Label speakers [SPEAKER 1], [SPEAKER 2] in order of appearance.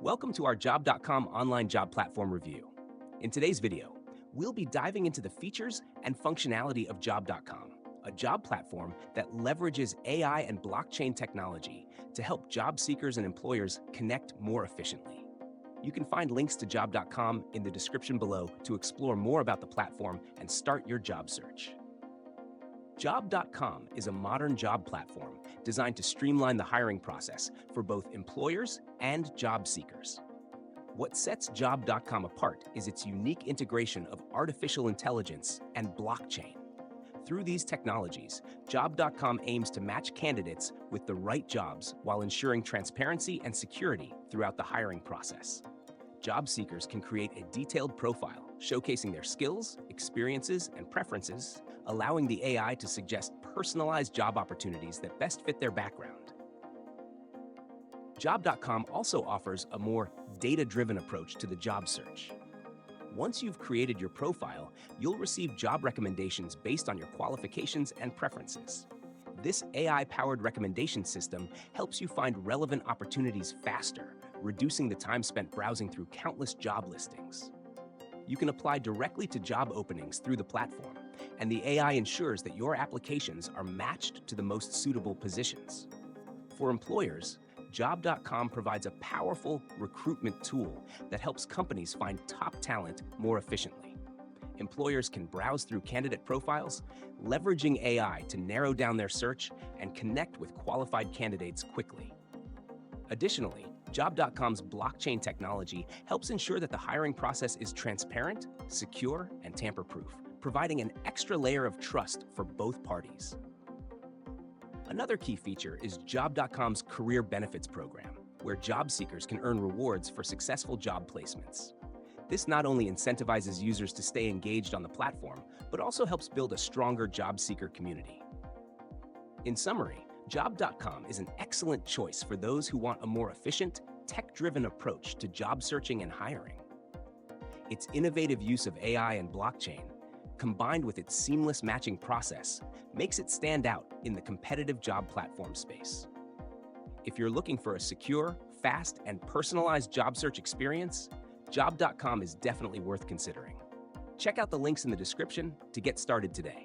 [SPEAKER 1] Welcome to our Job.com online job platform review. In today's video, we'll be diving into the features and functionality of Job.com, a job platform that leverages AI and blockchain technology to help job seekers and employers connect more efficiently. You can find links to Job.com in the description below to explore more about the platform and start your job search. Job.com is a modern job platform designed to streamline the hiring process for both employers and job seekers. What sets Job.com apart is its unique integration of artificial intelligence and blockchain. Through these technologies, Job.com aims to match candidates with the right jobs while ensuring transparency and security throughout the hiring process. Job seekers can create a detailed profile showcasing their skills, experiences, and preferences, allowing the AI to suggest personalized job opportunities that best fit their background. Job.com also offers a more data-driven approach to the job search. Once you've created your profile, you'll receive job recommendations based on your qualifications and preferences. This AI-powered recommendation system helps you find relevant opportunities faster, reducing the time spent browsing through countless job listings. You can apply directly to job openings through the platform, and the AI ensures that your applications are matched to the most suitable positions. For employers, Job.com provides a powerful recruitment tool that helps companies find top talent more efficiently. Employers can browse through candidate profiles, leveraging AI to narrow down their search and connect with qualified candidates quickly. Additionally, Job.com's blockchain technology helps ensure that the hiring process is transparent, secure, and tamper-proof, providing an extra layer of trust for both parties. Another key feature is Job.com's Career Benefits program, where job seekers can earn rewards for successful job placements. This not only incentivizes users to stay engaged on the platform, but also helps build a stronger job seeker community. In summary, Job.com is an excellent choice for those who want a more efficient, tech-driven approach to job searching and hiring. Its innovative use of AI and blockchain, combined with its seamless matching process, makes it stand out in the competitive job platform space. If you're looking for a secure, fast, and personalized job search experience, Job.com is definitely worth considering. Check out the links in the description to get started today.